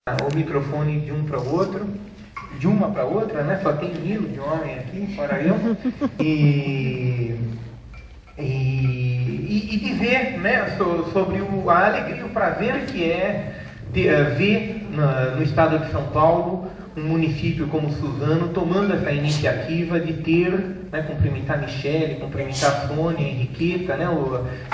o microfone de um para o outro, de uma para outra, né? Só tem Nilo de homem aqui, fora eu, e dizer, né, sobre a alegria e o prazer que é ver no estado de São Paulo um município como Suzano tomando essa iniciativa de ter, né, cumprimentar a Michele, cumprimentar a Sônia, a Henriqueta, né,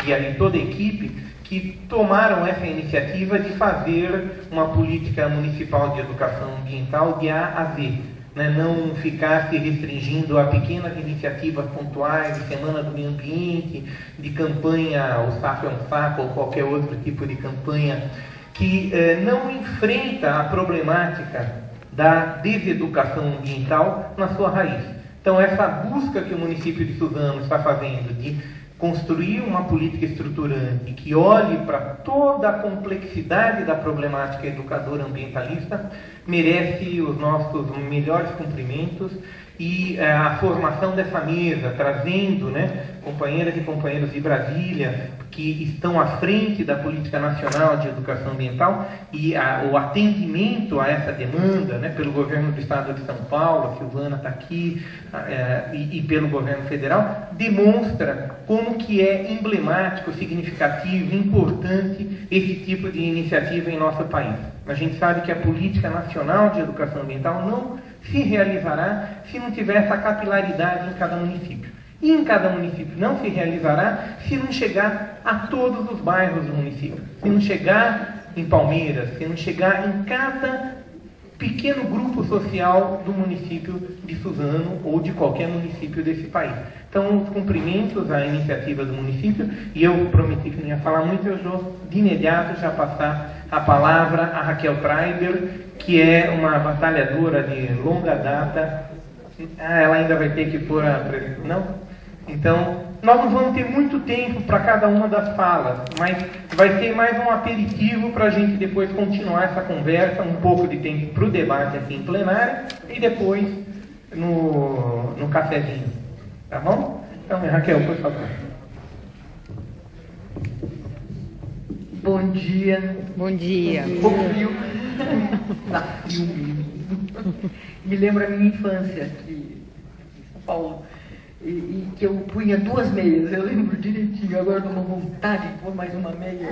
e ali toda a equipe que tomaram essa iniciativa de fazer uma política municipal de educação ambiental de A a Z, né? Não ficar se restringindo a pequenas iniciativas pontuais de Semana do Meio Ambiente, de campanha O Saco é um Saco ou qualquer outro tipo de campanha que não enfrenta a problemática da deseducação ambiental na sua raiz. Então essa busca que o município de Suzano está fazendo de construir uma política estruturante que olhe para toda a complexidade da problemática educadora ambientalista merece os nossos melhores cumprimentos e a formação dessa mesa, trazendo, né, companheiras e companheiros de Brasília que estão à frente da Política Nacional de Educação Ambiental e o atendimento a essa demanda, né, pelo governo do Estado de São Paulo, a Silvana está aqui, e pelo governo federal, demonstra como que é emblemático, significativo, importante esse tipo de iniciativa em nosso país. A gente sabe que a Política Nacional de Educação Ambiental não se realizará se não tiver essa capilaridade em cada município. E em cada município não se realizará se não chegar a todos os bairros do município, se não chegar em Palmeiras, se não chegar em cada pequeno grupo social do município de Suzano ou de qualquer município desse país. Então, os cumprimentos à iniciativa do município, e eu prometi que não ia falar muito, eu vou de imediato já passar a palavra a Raquel Preiber, que é uma batalhadora de longa data. Ela ainda vai ter que pôr a... Não? Então, nós não vamos ter muito tempo para cada uma das falas, mas vai ter mais um aperitivo para a gente depois continuar essa conversa, um pouco de tempo para o debate aqui em plenário e depois no cafezinho. Tá bom? Então, Raquel, por favor. Bom dia. Bom dia. Pouco frio. Tá frio mesmo. Me lembra a minha infância aqui em São Paulo. E que eu punha 2 meias, eu lembro direitinho, agora dou uma vontade de pôr mais uma meia.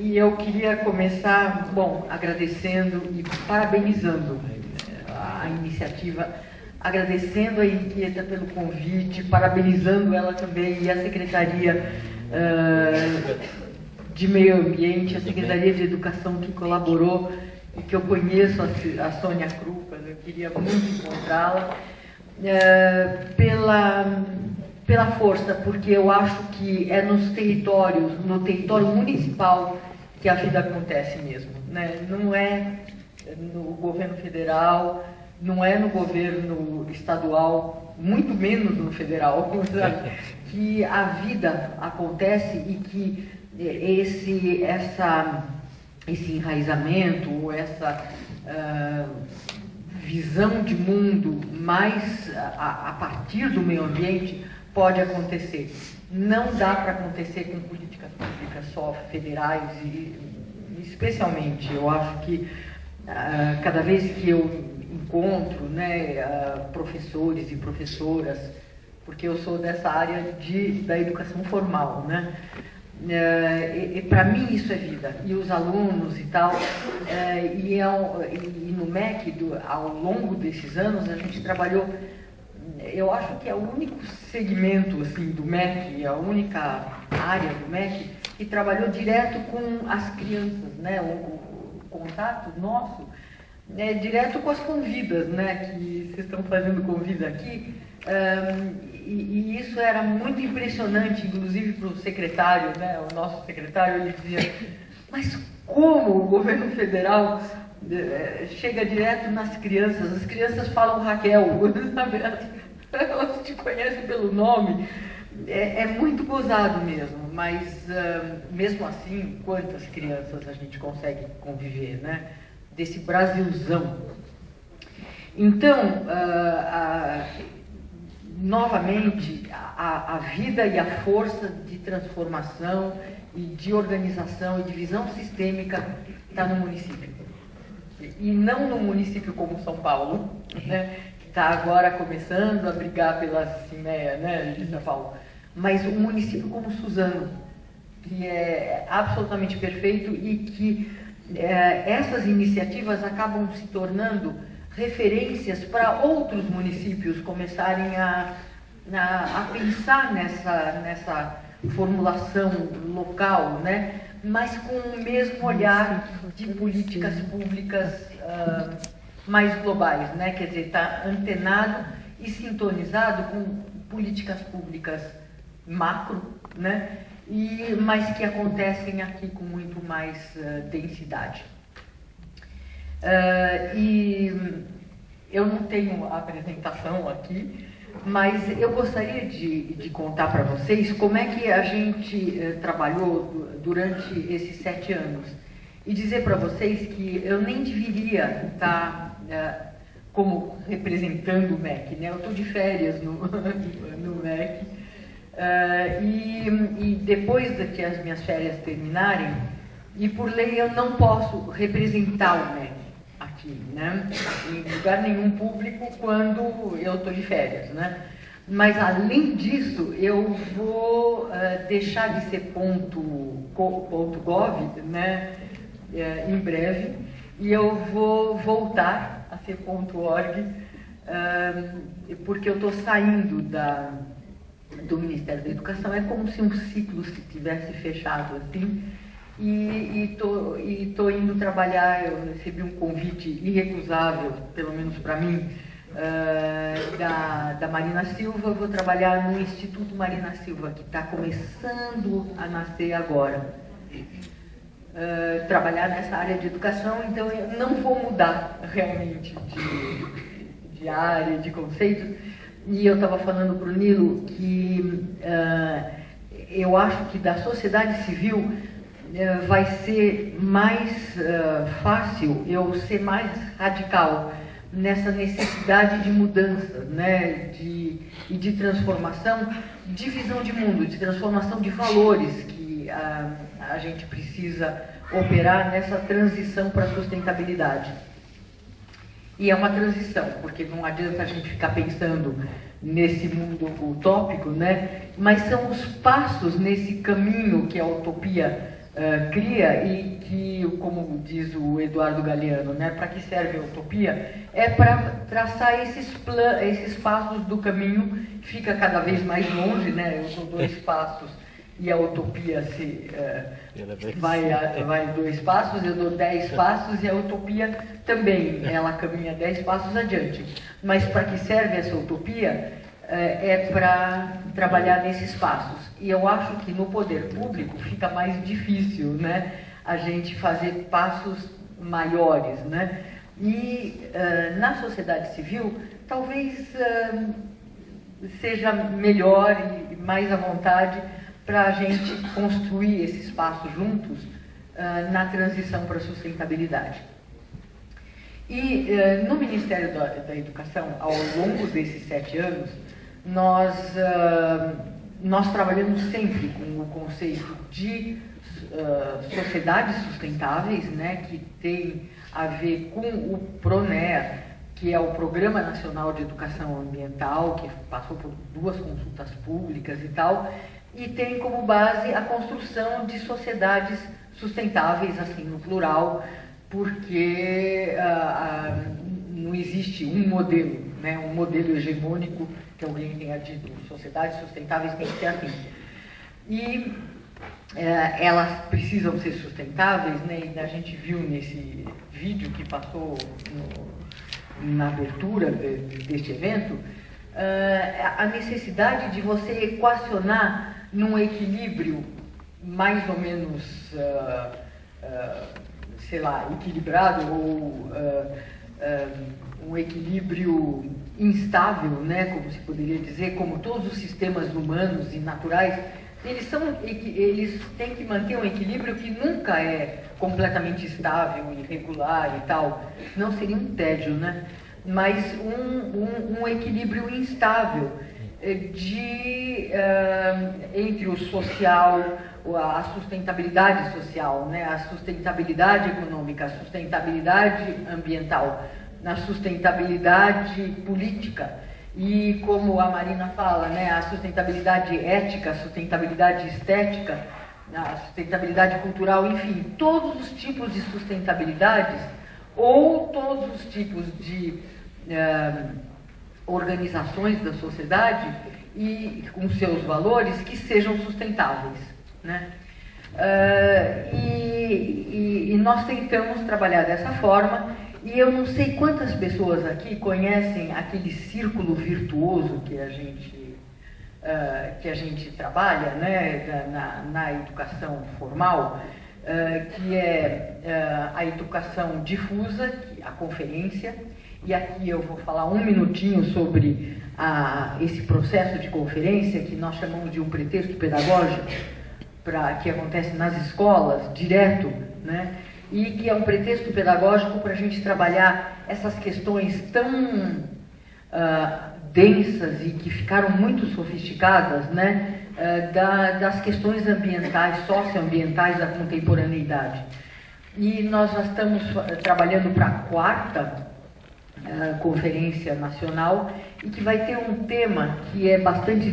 E eu queria começar, bom, agradecendo e parabenizando a iniciativa, agradecendo a Henriqueta pelo convite, parabenizando ela também e a Secretaria de Meio Ambiente, a Secretaria de Educação que colaborou, e que eu conheço a Sônia Krupas, eu queria muito encontrá-la, pela força, porque eu acho que é nos territórios, no território municipal, que a vida acontece mesmo, né? Não é no governo federal, não é no governo estadual, muito menos no federal, sabe? Que a vida acontece e que esse enraizamento, essa visão de mundo mais a partir do meio ambiente pode acontecer. Não dá para acontecer com políticas públicas só federais e especialmente, eu acho que cada vez que eu encontro, né, professores e professoras, porque eu sou dessa área da educação formal, né? E para mim isso é vida, e os alunos e tal, e no MEC, ao longo desses anos, a gente trabalhou, eu acho que é o único segmento assim, do MEC, a única área do MEC que trabalhou direto com as crianças, né? O contato nosso é direto com as convidas, né? Que vocês estão fazendo convida aqui. E isso era muito impressionante, inclusive para o secretário, né, o nosso secretário, ele dizia, mas como o governo federal chega direto nas crianças? As crianças falam Raquel, sabe? Elas te conhecem pelo nome. É muito gozado mesmo, mas mesmo assim, quantas crianças a gente consegue conviver, né? Desse Brasilzão. Então, novamente, a vida e a força de transformação e de organização e de visão sistêmica está no município. E não no município como São Paulo, né, que está agora começando a brigar pela CIMEA, né, de São Paulo, mas um município como Suzano, que é absolutamente perfeito e que essas iniciativas acabam se tornando referências para outros municípios começarem a pensar nessa formulação local, né? Mas com o mesmo olhar de políticas públicas mais globais, né? Quer dizer, está antenado e sintonizado com políticas públicas macro, né? Mas que acontecem aqui com muito mais densidade. E eu não tenho a apresentação aqui, mas eu gostaria de contar para vocês como é que a gente trabalhou durante esses 7 anos e dizer para vocês que eu nem deveria estar como representando o MEC, né? Eu estou de férias no MEC. E depois que as minhas férias terminarem, e por lei eu não posso representar o MEC aqui, né, em lugar nenhum público quando eu estou de férias, né? Mas além disso, eu vou deixar de ser .gov, né, em breve, e eu vou voltar a ser .org, porque eu estou saindo do Ministério da Educação. É como se um ciclo se tivesse fechado assim, e tô indo trabalhar. Eu recebi um convite irrecusável, pelo menos para mim, da Marina Silva. Eu vou trabalhar no Instituto Marina Silva, que está começando a nascer agora. Trabalhar nessa área de educação, então eu não vou mudar realmente de área, de conceitos. E eu estava falando para o Nilo que eu acho que da sociedade civil vai ser mais fácil eu ser mais radical nessa necessidade de mudança, né, e de transformação, de visão de mundo, de transformação de valores que a gente precisa operar nessa transição para a sustentabilidade. E é uma transição, porque não adianta a gente ficar pensando nesse mundo utópico, né? Mas são os passos nesse caminho que a utopia cria e que, como diz o Eduardo Galeano, né? Para que serve a utopia? É para traçar esses passos do caminho que fica cada vez mais longe, né? Eu dou 2 passos e a utopia vai 2 passos, eu dou 10 passos e a utopia também, ela caminha 10 passos adiante. Mas para que serve essa utopia? É para trabalhar nesses passos. E eu acho que no poder público fica mais difícil, né, a gente fazer passos maiores, né? E na sociedade civil talvez seja melhor e mais à vontade para a gente construir esses passos juntos na transição para a sustentabilidade. E no Ministério da Educação, ao longo desses 7 anos, nós trabalhamos sempre com o conceito de sociedades sustentáveis, né, que tem a ver com o PRONER, que é o Programa Nacional de Educação Ambiental, que passou por 2 consultas públicas e tal, e tem como base a construção de sociedades sustentáveis, assim, no plural, porque não existe um modelo, né, um modelo hegemônico que alguém tenha dito, sociedades sustentáveis tem que ser assim. E elas precisam ser sustentáveis, né, e a gente viu nesse vídeo que passou na abertura deste evento, a necessidade de você equacionar num equilíbrio mais ou menos, sei lá, equilibrado ou um equilíbrio instável, né, como se poderia dizer, como todos os sistemas humanos e naturais, eles têm que manter um equilíbrio que nunca é completamente estável e regular e tal, não seria um tédio, né? Mas um equilíbrio instável entre o social, a sustentabilidade social, né, a sustentabilidade econômica, a sustentabilidade ambiental, na sustentabilidade política e, como a Marina fala, né, a sustentabilidade ética, a sustentabilidade estética, a sustentabilidade cultural, enfim, todos os tipos de sustentabilidades ou todos os tipos de organizações da sociedade e com seus valores que sejam sustentáveis, né? E nós tentamos trabalhar dessa forma, e eu não sei quantas pessoas aqui conhecem aquele círculo virtuoso que a gente trabalha, né, na educação formal, que é a educação difusa, a conferência, e aqui eu vou falar um minutinho sobre esse processo de conferência que nós chamamos de um pretexto pedagógico, que acontece nas escolas, direto, né? E que é um pretexto pedagógico para a gente trabalhar essas questões tão densas e que ficaram muito sofisticadas, né? Das questões ambientais, socioambientais da contemporaneidade. E nós já estamos trabalhando para a 4ª Conferência Nacional, e que vai ter um tema que é bastante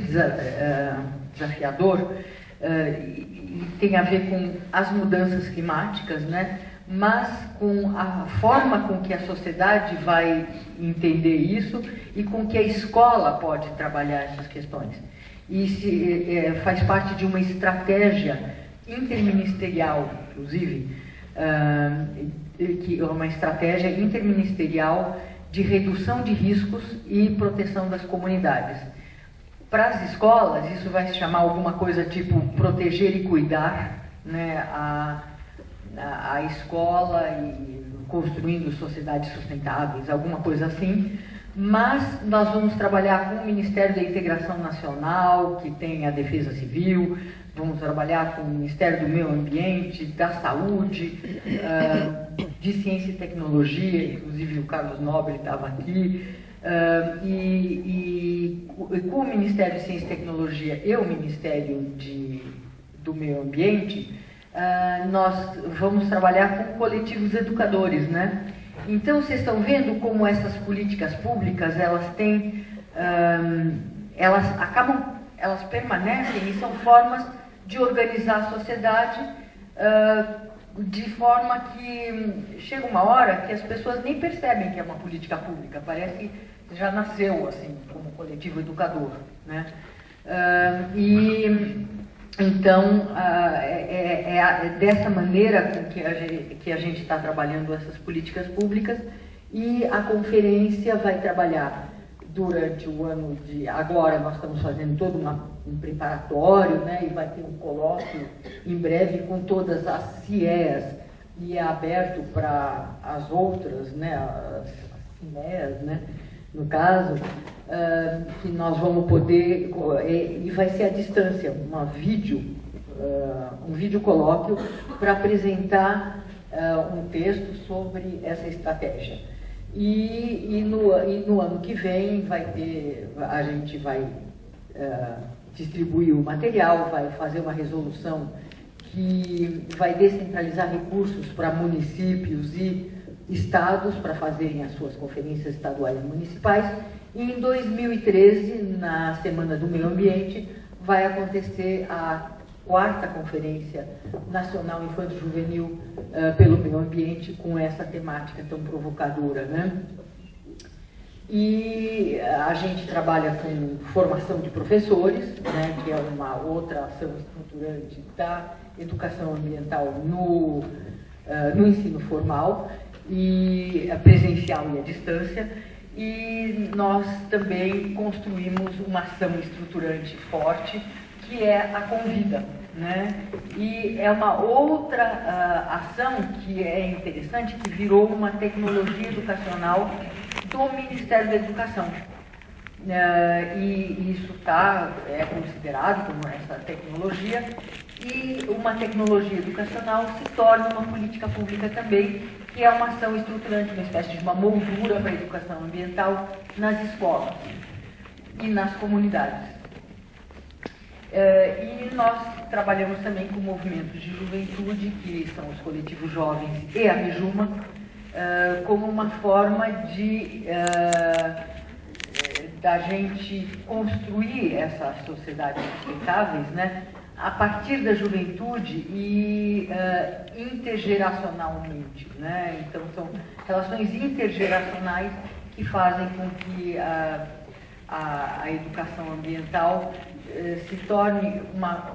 desafiador, e tem a ver com as mudanças climáticas, né? Mas com a forma com que a sociedade vai entender isso e com que a escola pode trabalhar essas questões. E faz parte de uma estratégia interministerial, inclusive, que é uma estratégia interministerial de redução de riscos e proteção das comunidades. Para as escolas, isso vai se chamar alguma coisa tipo proteger e cuidar, né, a escola e construindo sociedades sustentáveis, alguma coisa assim. Mas nós vamos trabalhar com o Ministério da Integração Nacional, que tem a Defesa Civil, vamos trabalhar com o Ministério do Meio Ambiente, da Saúde, de Ciência e Tecnologia, inclusive o Carlos Nobre estava aqui, e com o Ministério de Ciência e Tecnologia e o Ministério do Meio Ambiente, nós vamos trabalhar com coletivos educadores, né? Então, vocês estão vendo como essas políticas públicas, elas permanecem e são formas de organizar a sociedade de forma que chega uma hora que as pessoas nem percebem que é uma política pública, parece que já nasceu assim, como coletivo educador, né? Então, é dessa maneira que a gente está trabalhando essas políticas públicas, e a conferência vai trabalhar durante o ano de... Agora nós estamos fazendo todo um preparatório, né, e vai ter um colóquio em breve com todas as CIEAs, e é aberto para as outras, né, as CINEAs, né, no caso, que nós vamos poder, e vai ser à distância, um vídeo colóquio para apresentar um texto sobre essa estratégia. E no ano que vem a gente vai distribuir o material, vai fazer uma resolução que vai descentralizar recursos para municípios e estados para fazerem as suas conferências estaduais e municipais. E em 2013, na Semana do Meio Ambiente, vai acontecer a 4ª Conferência Nacional Infanto-Juvenil pelo Meio Ambiente, com essa temática tão provocadora, né? E a gente trabalha com formação de professores, né, que é uma outra ação estruturante da educação ambiental no ensino formal, e presencial e à distância. E nós também construímos uma ação estruturante forte, que é a Convida, né? E é uma outra ação que é interessante, que virou uma tecnologia educacional do Ministério da Educação. E isso é considerado como essa tecnologia, e uma tecnologia educacional se torna uma política pública também, que é uma ação estruturante, uma espécie de uma moldura para a educação ambiental nas escolas. e nas comunidades. E nós trabalhamos também com movimentos de juventude, que são os coletivos jovens e a Mijuma, como uma forma de da gente construir essas sociedades sustentáveis, né, a partir da juventude e intergeracionalmente, né? Então são relações intergeracionais que fazem com que a educação ambiental se torne uma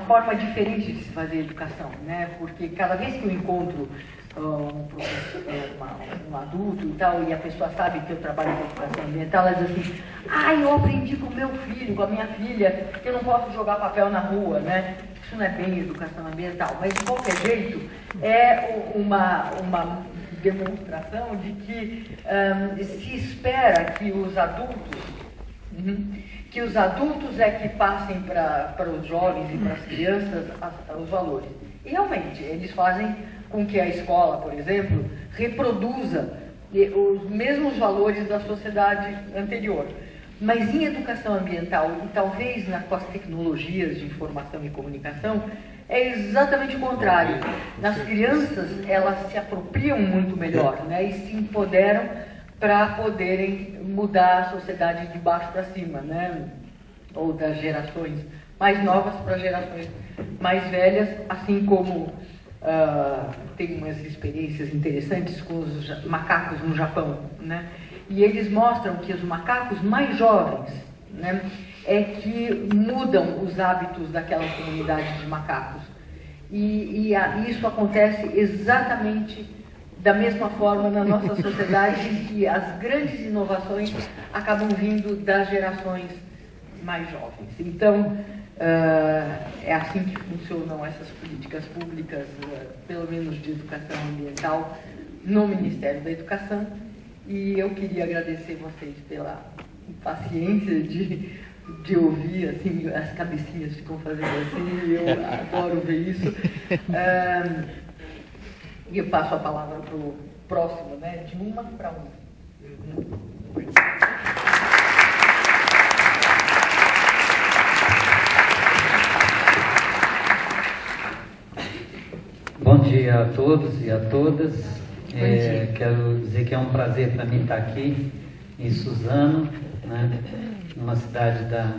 forma diferente de se fazer educação, né? Porque cada vez que eu encontro um adulto e tal, e a pessoa sabe que eu trabalho com educação ambiental, ela diz assim: eu aprendi com o meu filho, com a minha filha, que eu não posso jogar papel na rua, né? Isso não é bem educação ambiental, mas de qualquer jeito é uma demonstração de que se espera que os adultos é que passem para os jovens e para as crianças os valores. E realmente, eles fazem com que a escola, por exemplo, reproduza os mesmos valores da sociedade anterior. Mas em educação ambiental, e talvez com as tecnologias de informação e comunicação, é exatamente o contrário. Nas crianças, elas se apropriam muito melhor, né, e se empoderam para poderem mudar a sociedade de baixo para cima, né, ou das gerações mais novas para gerações mais velhas, assim como tem umas experiências interessantes com os macacos no Japão, né? E eles mostram que os macacos mais jovens, né, é que mudam os hábitos daquela comunidade de macacos. E isso acontece exatamente da mesma forma na nossa sociedade, em que as grandes inovações acabam vindo das gerações mais jovens. Então, é assim que funcionam essas políticas públicas, pelo menos de educação ambiental, no Ministério da Educação. E eu queria agradecer vocês pela paciência de ouvir, assim, as cabecinhas ficam fazendo assim, eu adoro ver isso. E eu passo a palavra para o próximo, né, de uma para uma. Bom dia a todos e a todas. Quero dizer que é um prazer para mim estar aqui em Suzano, né, uma cidade da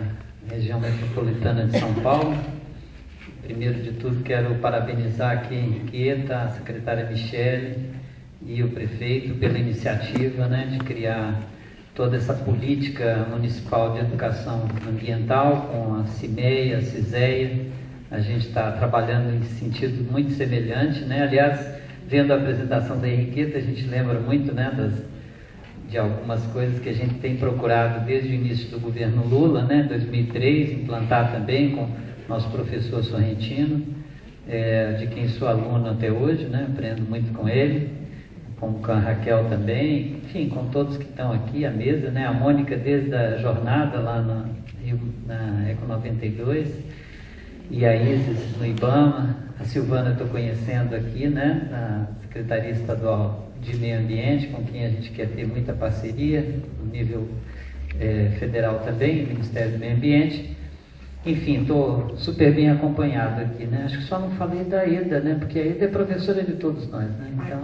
região metropolitana de São Paulo. Primeiro de tudo, quero parabenizar aqui a Henriqueta, a secretária Michele e o prefeito pela iniciativa, né, de criar toda essa política municipal de educação ambiental com a CIMEA, a CISEA. A gente está trabalhando em sentido muito semelhante, né? Aliás, vendo a apresentação da Henriqueta, a gente lembra muito, né, de algumas coisas que a gente tem procurado desde o início do governo Lula, né, 2003, implantar também com nosso professor Sorrentino, de quem sou aluno até hoje, né, aprendo muito com ele, com a Raquel também, enfim, com todos que estão aqui à mesa, né, a Mônica desde a jornada lá na Eco 92, e a Isis no IBAMA, a Silvana eu estou conhecendo aqui, né, na Secretaria Estadual de Meio Ambiente, com quem a gente quer ter muita parceria, no nível federal também, Ministério do Meio Ambiente. Enfim, estou super bem acompanhado aqui, né? Acho que só não falei da Eda, né? Porque a Eda é professora de todos nós, né? Então,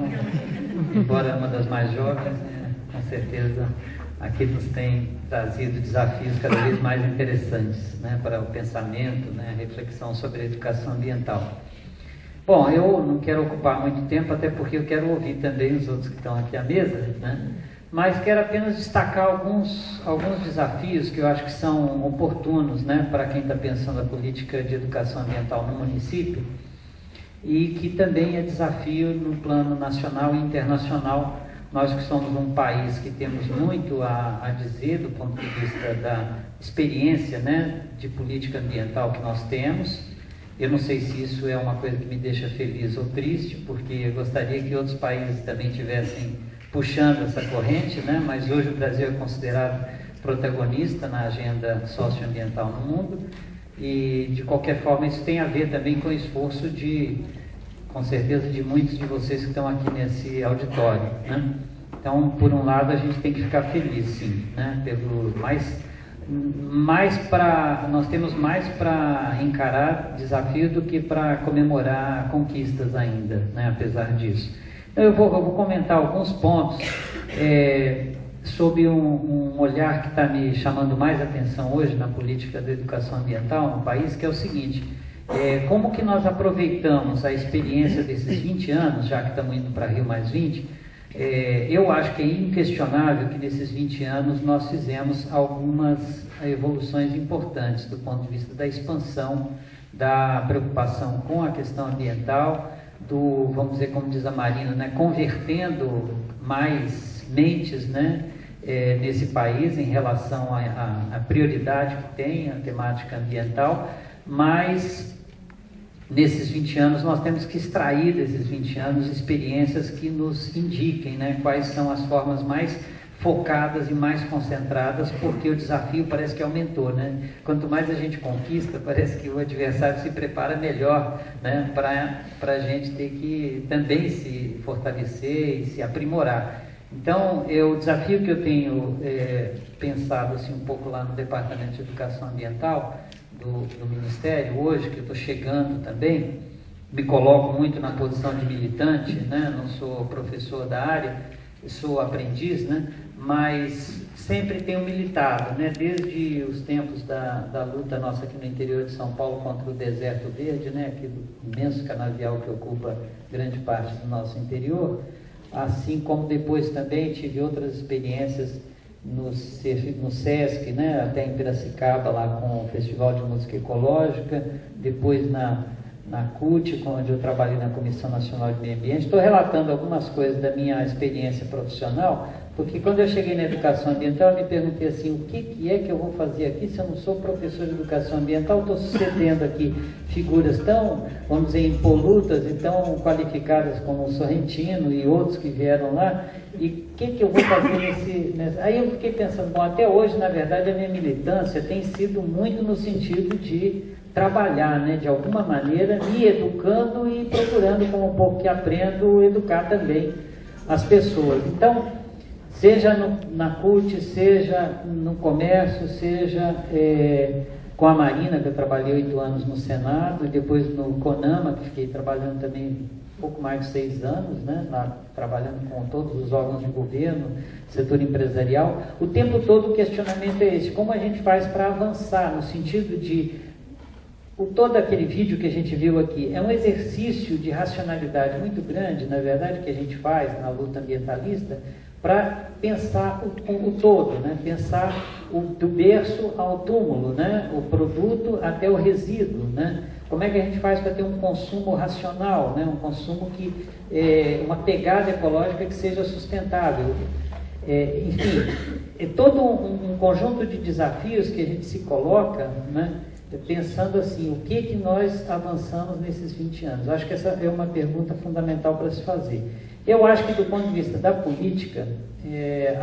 embora uma das mais jovens, né, com certeza aqui nos tem trazido desafios cada vez mais interessantes, né, para o pensamento, né, a reflexão sobre a educação ambiental. Bom, eu não quero ocupar muito tempo, até porque eu quero ouvir também os outros que estão aqui à mesa, né, mas quero apenas destacar alguns desafios que eu acho que são oportunos, né, para quem está pensando a política de educação ambiental no município, e que também é desafio no plano nacional e internacional. Nós que somos um país que temos muito a dizer do ponto de vista da experiência, né, de política ambiental que nós temos. Eu não sei se isso é uma coisa que me deixa feliz ou triste, porque eu gostaria que outros países também estivessem puxando essa corrente, né, mas hoje o Brasil é considerado protagonista na agenda socioambiental no mundo, e de qualquer forma isso tem a ver também com o esforço com certeza, de muitos de vocês que estão aqui nesse auditório, né? Então, por um lado, a gente tem que ficar feliz, sim, né? Nós temos mais para encarar desafios do que para comemorar conquistas ainda, né? Apesar disso. Então, eu vou comentar alguns pontos sobre um olhar que está me chamando mais atenção hoje na política da educação ambiental no país, que é o seguinte: como que nós aproveitamos a experiência desses 20 anos, já que estamos indo para Rio mais 20, eu acho que é inquestionável que nesses 20 anos nós fizemos algumas evoluções importantes do ponto de vista da expansão, da preocupação com a questão ambiental, vamos dizer, como diz a Marina, né, convertendo mais mentes, né, nesse país em relação à prioridade que tem a temática ambiental, mas nesses 20 anos nós temos que extrair desses 20 anos experiências que nos indiquem, né, quais são as formas mais focadas e mais concentradas, porque o desafio parece que aumentou, né? Quanto mais a gente conquista, parece que o adversário se prepara melhor, né, para a gente ter que também se fortalecer e se aprimorar. Então, o desafio que eu tenho pensado assim, um pouco lá no Departamento de Educação Ambiental do Ministério, hoje, que eu estou chegando também, me coloco muito na posição de militante, né? Não sou professor da área, sou aprendiz, né? Mas sempre tenho militado, né? Desde os tempos da luta nossa aqui no interior de São Paulo contra o deserto verde, né? Aquele imenso canavial que ocupa grande parte do nosso interior, assim como depois também tive outras experiências no SESC, né, até em Piracicaba, lá com o Festival de Música Ecológica, depois na CUT, onde eu trabalhei na Comissão Nacional de Meio Ambiente. Estou relatando algumas coisas da minha experiência profissional, porque quando eu cheguei na educação ambiental, eu me perguntei assim, o que é que eu vou fazer aqui se eu não sou professor de educação ambiental? Estou sucedendo aqui figuras tão, vamos dizer, impolutas e tão qualificadas como o Sorrentino e outros que vieram lá, e o que eu vou fazer nesse... Aí eu fiquei pensando, bom, até hoje, na verdade, a minha militância tem sido muito no sentido de trabalhar, né, de alguma maneira, me educando e procurando, como um pouco que aprendo, educar também as pessoas. Então, seja na CUT, seja no comércio, seja com a Marina, que eu trabalhei 8 anos no Senado, e depois no CONAMA, que fiquei trabalhando também pouco mais de 6 anos, né, trabalhando com todos os órgãos de governo, setor empresarial. O tempo todo o questionamento é esse: como a gente faz para avançar, no sentido de todo aquele vídeo que a gente viu aqui é um exercício de racionalidade muito grande, na verdade, que a gente faz na luta ambientalista, para pensar o todo, né? Pensar do berço ao túmulo, né? O produto até o resíduo, né? Como é que a gente faz para ter um consumo racional, né? Um consumo que uma pegada ecológica que seja sustentável. Enfim, é todo um conjunto de desafios que a gente se coloca, né? Pensando assim, o que nós avançamos nesses 20 anos? Acho que essa é uma pergunta fundamental para se fazer. Eu acho que, do ponto de vista da política,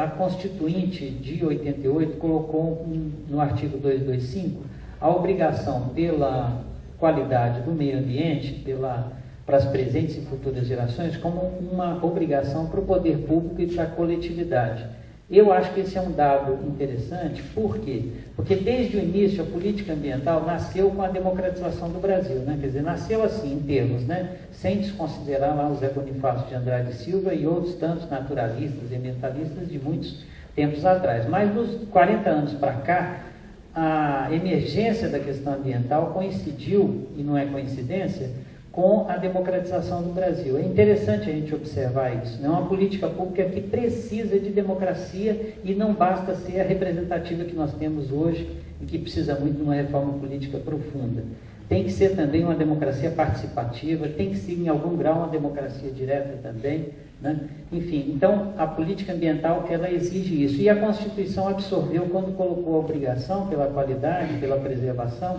a Constituinte de 88 colocou no artigo 225 a obrigação pela qualidade do meio ambiente, para as presentes e futuras gerações, como uma obrigação para o poder público e para a coletividade. Eu acho que esse é um dado interessante. Por quê? Porque desde o início a política ambiental nasceu com a democratização do Brasil, né? Quer dizer, nasceu assim em termos, né? Sem desconsiderar lá o Zé Bonifácio de Andrade Silva e outros tantos naturalistas e ambientalistas de muitos tempos atrás. Mas dos 40 anos para cá, a emergência da questão ambiental coincidiu, e não é coincidência, com a democratização do Brasil. É interessante a gente observar isso. É uma política pública que precisa de democracia e não basta ser a representativa que nós temos hoje e que precisa muito de uma reforma política profunda. Tem que ser também uma democracia participativa, tem que ser em algum grau uma democracia direta também, né? Enfim, então a política ambiental ela exige isso. E a Constituição absorveu quando colocou a obrigação pela qualidade, pela preservação,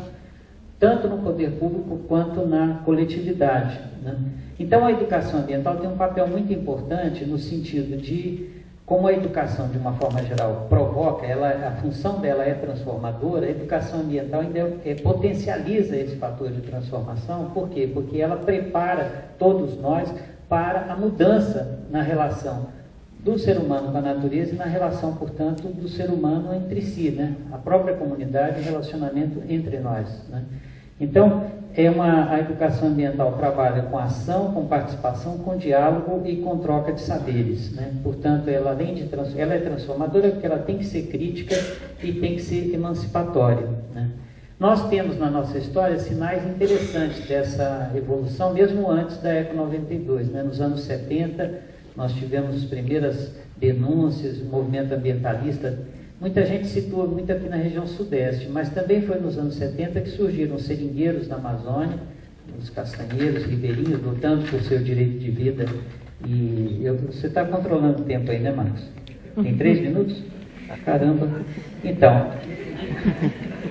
tanto no poder público quanto na coletividade, né? Então a educação ambiental tem um papel muito importante no sentido de, como a educação de uma forma geral provoca, a função dela é transformadora, a educação ambiental ainda potencializa esse fator de transformação. Por quê? Porque ela prepara todos nós para a mudança na relação do ser humano com a natureza e na relação, portanto, do ser humano entre si, né? A própria comunidade e o relacionamento entre nós, né? Então, a educação ambiental trabalha com ação, com participação, com diálogo e com troca de saberes, né? Portanto, ela, além de ela é transformadora porque ela tem que ser crítica e tem que ser emancipatória, né? Nós temos na nossa história sinais interessantes dessa evolução, mesmo antes da Eco 92, né? Nos anos 70, nós tivemos as primeiras denúncias, o movimento ambientalista. Muita gente situa muito aqui na região sudeste, mas também foi nos anos 70 que surgiram os seringueiros na Amazônia, os castanheiros, ribeirinhos, lutando por seu direito de vida. E você está controlando o tempo aí, né, Marcos? Tem 3 minutos? Caramba!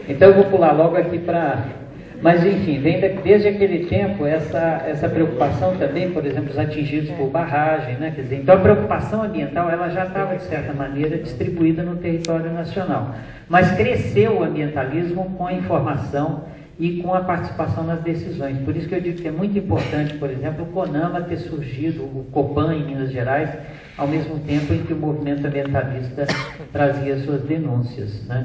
Então eu vou pular logo aqui para... Mas, enfim, vem desde aquele tempo essa preocupação também, por exemplo, os atingidos por barragem, né? Quer dizer, então a preocupação ambiental ela já estava, de certa maneira, distribuída no território nacional. Mas cresceu o ambientalismo com a informação e com a participação nas decisões. Por isso que eu digo que é muito importante, por exemplo, o CONAMA ter surgido, o COPAN em Minas Gerais, ao mesmo tempo em que o movimento ambientalista trazia suas denúncias, né?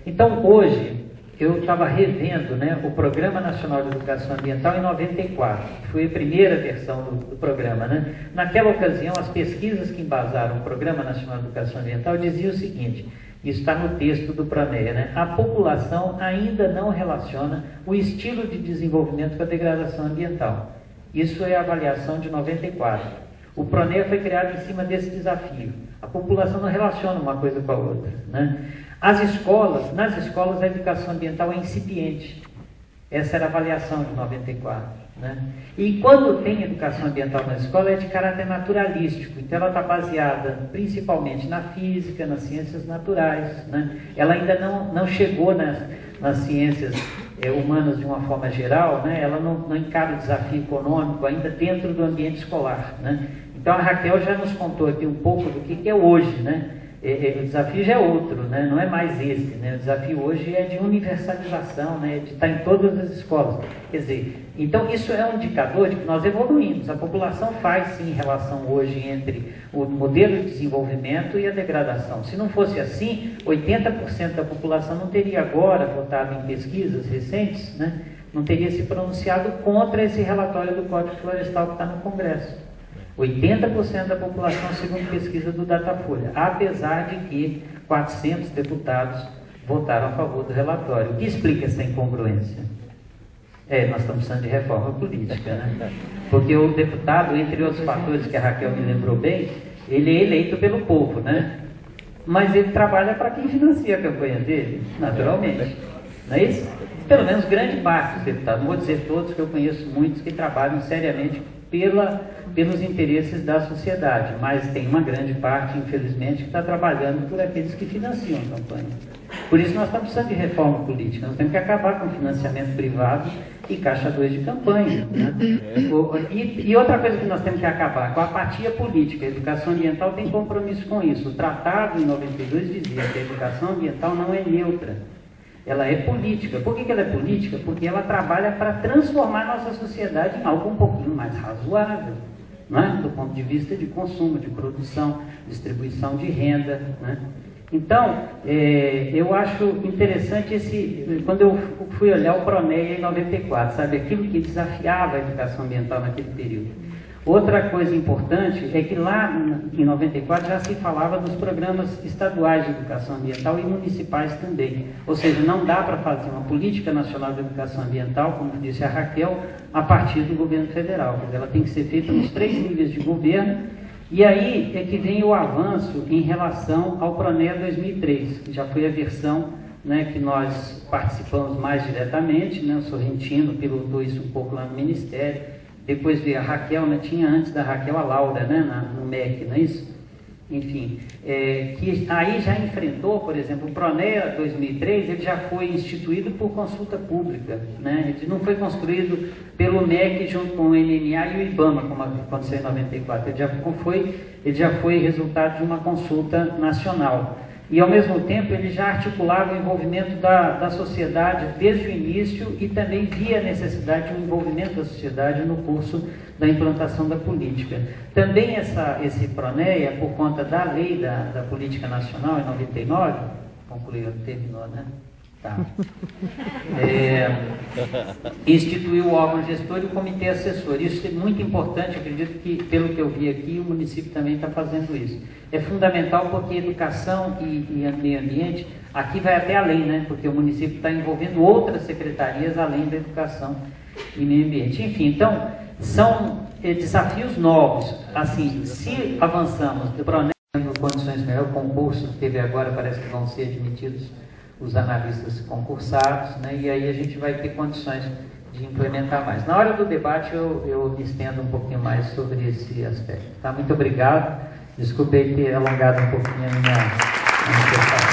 Então, hoje, eu estava revendo, né, o Programa Nacional de Educação Ambiental em 94, que foi a primeira versão do programa, né? Naquela ocasião, as pesquisas que embasaram o Programa Nacional de Educação Ambiental diziam o seguinte, isso está no texto do PRONEA, né? A população ainda não relaciona o estilo de desenvolvimento com a degradação ambiental. Isso é a avaliação de 94. O PRONEA foi criado em cima desse desafio. A população não relaciona uma coisa com a outra, né? Nas escolas a educação ambiental é incipiente. Essa era a avaliação de 94, né? E quando tem educação ambiental na escola é de caráter naturalístico, então ela está baseada principalmente na física, nas ciências naturais, né? Ela ainda não chegou nas ciências humanas de uma forma geral, né? Ela não encara o desafio econômico ainda dentro do ambiente escolar, né? Então a Raquel já nos contou aqui um pouco do que é hoje, né? O desafio já é outro, né? Não é mais esse, né? O desafio hoje é de universalização, né? De estar em todas as escolas. Quer dizer, então isso é um indicador de que nós evoluímos. A população faz sim relação hoje entre o modelo de desenvolvimento e a degradação. Se não fosse assim, 80% da população não teria agora votado em pesquisas recentes, né? Não teria se pronunciado contra esse relatório do Código Florestal que está no Congresso. 80% da população, segundo pesquisa do Datafolha, apesar de que 400 deputados votaram a favor do relatório. O que explica essa incongruência? Nós estamos precisando de reforma política, né? Porque o deputado, entre outros fatores que a Raquel me lembrou bem, ele é eleito pelo povo, né? Mas ele trabalha para quem financia a campanha dele, naturalmente. Não é isso? Pelo menos grande parte dos deputados, não vou dizer todos, que eu conheço muitos que trabalham seriamente pelos interesses da sociedade, mas tem uma grande parte, infelizmente, que está trabalhando por aqueles que financiam a campanha. Por isso nós estamos precisando de reforma política, nós temos que acabar com o financiamento privado e caixa 2 de campanha, né? E outra coisa que nós temos que acabar, com a apatia política. A educação ambiental tem compromisso com isso. O tratado em 92 dizia que a educação ambiental não é neutra. Ela é política. Por que ela é política? Porque ela trabalha para transformar nossa sociedade em algo um pouquinho mais razoável, né? Do ponto de vista de consumo, de produção, distribuição de renda, né? Então, eu acho interessante quando eu fui olhar o PRONEA em 94, sabe? Aquilo que desafiava a educação ambiental naquele período. Outra coisa importante é que lá em 94 já se falava dos programas estaduais de educação ambiental e municipais também. Ou seja, não dá para fazer uma política nacional de educação ambiental, como disse a Raquel, a partir do governo federal. Ela tem que ser feita nos 3 níveis de governo. E aí é que vem o avanço em relação ao PRONEA 2003, que já foi a versão, né, que nós participamos mais diretamente, né? O Sorrentino pilotou isso um pouco lá no Ministério. Depois veio a Raquel, né? Tinha antes da Raquel a Laura, né? No MEC, não é isso? Enfim, que aí já enfrentou, por exemplo, o PRONEA 2003, ele já foi instituído por consulta pública, né? Ele não foi construído pelo MEC junto com o MMA e o IBAMA, como aconteceu em 94, ele já foi resultado de uma consulta nacional. e ao mesmo tempo ele já articulava o envolvimento da sociedade desde o início e também via a necessidade de um envolvimento da sociedade no curso da implantação da política. Também esse PRONEA, por conta da lei da Política Nacional, em 99, concluiu, terminou, né? Tá. Instituiu o órgão gestor e o comitê assessor. Isso é muito importante, acredito que, pelo que eu vi aqui, o município também está fazendo isso. É fundamental porque educação e meio ambiente, aqui vai até além, né? Porque o município está envolvendo outras secretarias além da educação e meio ambiente. Enfim, então, são desafios novos. Assim, se avançamos, tendo condições melhores, o concurso que teve agora, parece que vão ser admitidos os analistas concursados, né? E aí a gente vai ter condições de implementar mais. Na hora do debate eu me estendo um pouquinho mais sobre esse aspecto. Tá? Muito obrigado. Desculpei ter alongado um pouquinho a minha manifestação.